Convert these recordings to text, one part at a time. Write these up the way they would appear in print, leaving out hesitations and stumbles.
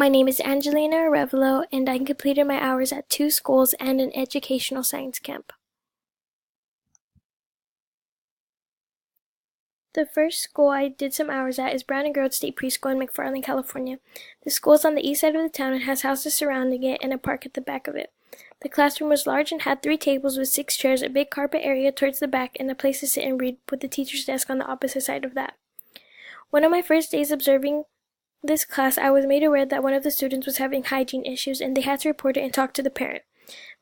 My name is Angelina Arevalo, and I completed my hours at 2 schools and an educational science camp. The first school I did some hours at is Brown and Grove State Preschool in McFarland, California. The school is on the east side of the town and has houses surrounding it and a park at the back of it. The classroom was large and had 3 tables with 6 chairs, a big carpet area towards the back, and a place to sit and read with the teacher's desk on the opposite side of that. One of my first days observing this class, I was made aware that one of the students was having hygiene issues, and they had to report it and talk to the parent.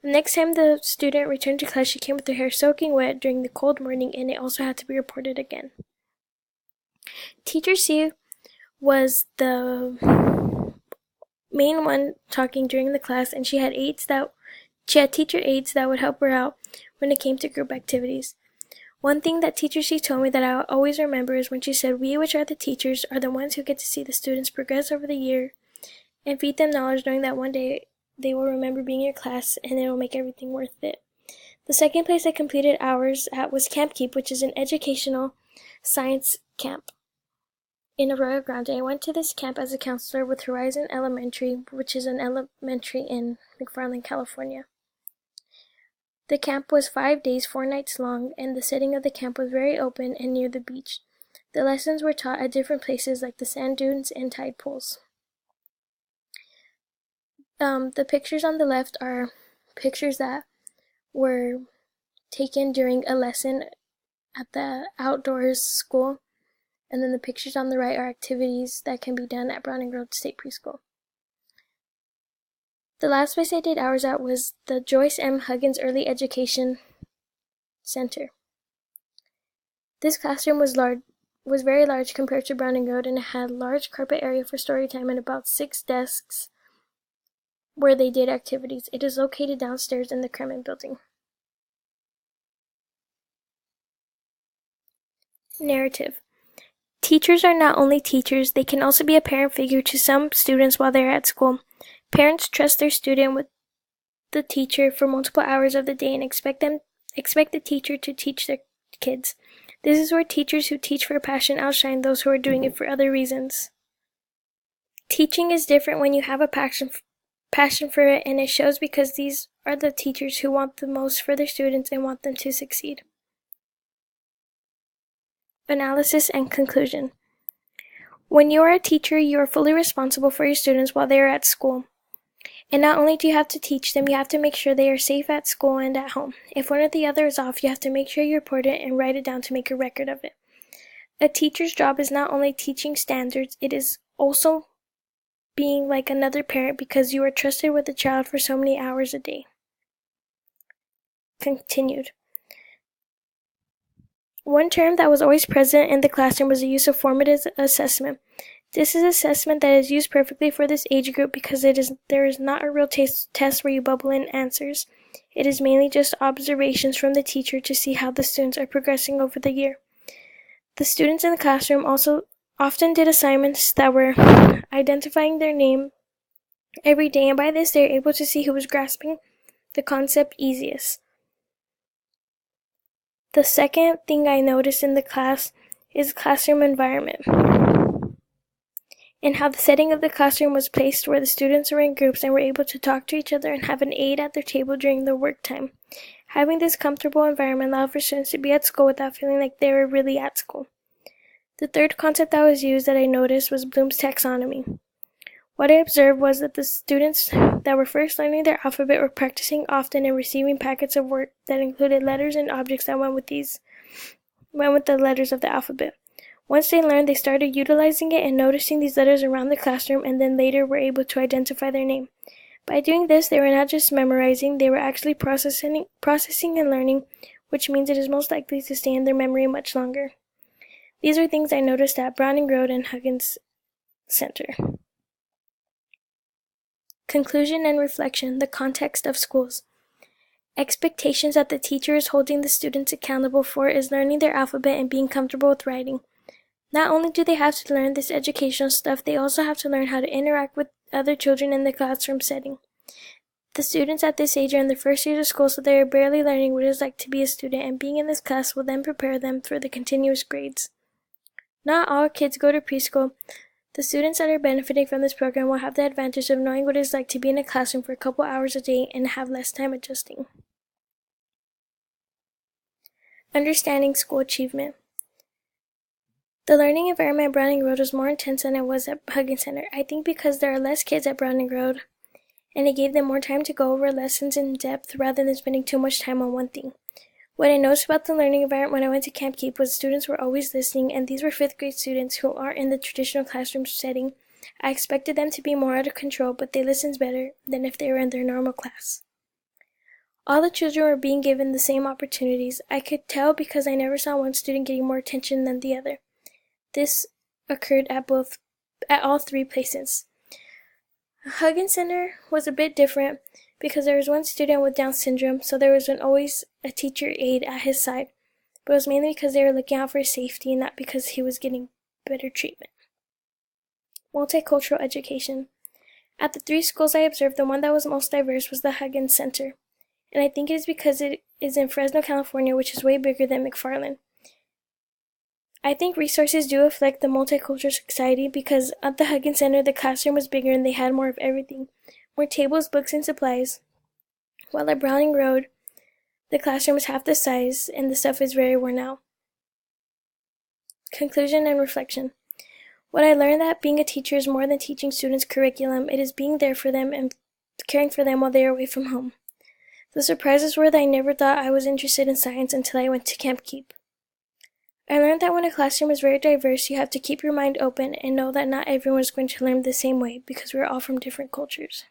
The next time the student returned to class, she came with her hair soaking wet during the cold morning, and it also had to be reported again. Teacher C was the main one talking during the class, and she had teacher aides that would help her out when it came to group activities. One thing that Teacher C told me that I always remember is when she said, "We, which are the teachers, are the ones who get to see the students progress over the year and feed them knowledge, knowing that one day they will remember being in your class and it will make everything worth it." The second place I completed hours at was Camp Keep, which is an educational science camp in Arroyo Grande. I went to this camp as a counselor with Horizon Elementary, which is an elementary in McFarland, California. The camp was 5 days, 4 nights long, and the setting of the camp was very open and near the beach. The lessons were taught at different places like the sand dunes and tide pools. The pictures on the left are pictures that were taken during a lesson at the outdoors school, and then the pictures on the right are activities that can be done at Brown and Grove State Preschool. The last place I did hours at was the Joyce M. Huggins Early Education Center. This classroom was very large compared to Brown and Grove, and it had a large carpet area for story time and about 6 desks where they did activities. It is located downstairs in the Kremen building. Narrative. Teachers are not only teachers, they can also be a parent figure to some students while they are at school. Parents trust their student with the teacher for multiple hours of the day and expect the teacher to teach their kids. This is where teachers who teach for a passion outshine those who are doing it for other reasons. Teaching is different when you have a passion for it, and it shows because these are the teachers who want the most for their students and want them to succeed. Analysis and conclusion. When you are a teacher, you are fully responsible for your students while they are at school. And not only do you have to teach them, you have to make sure they are safe at school and at home. If one or the other is off, you have to make sure you report it and write it down to make a record of it. A teacher's job is not only teaching standards, it is also being like another parent because you are trusted with a child for so many hours a day. Continued. One term that was always present in the classroom was the use of formative assessment. This is assessment that is used perfectly for this age group because there is not a real test where you bubble in answers. It is mainly just observations from the teacher to see how the students are progressing over the year. The students in the classroom also often did assignments that were identifying their name every day, and by this they are able to see who was grasping the concept easiest. The second thing I noticed in the class is classroom environment, and how the setting of the classroom was placed where the students were in groups and were able to talk to each other and have an aide at their table during their work time. Having this comfortable environment allowed for students to be at school without feeling like they were really at school. The third concept that was used that I noticed was Bloom's taxonomy. What I observed was that the students that were first learning their alphabet were practicing often and receiving packets of work that included letters and objects that went with the letters of the alphabet. Once they learned, they started utilizing it and noticing these letters around the classroom, and then later were able to identify their name. By doing this, they were not just memorizing, they were actually processing and learning, which means it is most likely to stay in their memory much longer. These are things I noticed at Brown and Grove and Huggins Center. Conclusion and reflection, the context of schools. Expectations that the teacher is holding the students accountable for is learning their alphabet and being comfortable with writing. Not only do they have to learn this educational stuff, they also have to learn how to interact with other children in the classroom setting. The students at this age are in their first years of school, so they are barely learning what it is like to be a student, and being in this class will then prepare them for the continuous grades. Not all kids go to preschool The students that are benefiting from this program will have the advantage of knowing what it's like to be in a classroom for a couple hours a day and have less time adjusting. Understanding school achievement. The learning environment at Browning Road was more intense than it was at Huggins Center. I think because there are less kids at Browning Road, and it gave them more time to go over lessons in depth rather than spending too much time on one thing. What I noticed about the learning environment when I went to Camp Keep was students were always listening, and these were 5th grade students who aren't in the traditional classroom setting. I expected them to be more out of control, but they listened better than if they were in their normal class. All the children were being given the same opportunities. I could tell because I never saw one student getting more attention than the other. This occurred at all 3 places. Huggins Center was a bit different because there was one student with Down syndrome, so there was always a teacher aide at his side, but it was mainly because they were looking out for his safety and not because he was getting better treatment. Multicultural education. At the 3 schools I observed, the one that was most diverse was the Huggins Center, and I think it is because it is in Fresno, California, which is way bigger than McFarland. I think resources do affect the multicultural society because at the Huggins Center, the classroom was bigger and they had more of everything. More tables, books, and supplies. While at Browning Road, the classroom is half the size and the stuff is very worn out. Conclusion and reflection. What I learned that being a teacher is more than teaching students curriculum. It is being there for them and caring for them while they are away from home. The surprises were that I never thought I was interested in science until I went to Camp Keep. I learned that when a classroom is very diverse, you have to keep your mind open and know that not everyone is going to learn the same way because we're all from different cultures.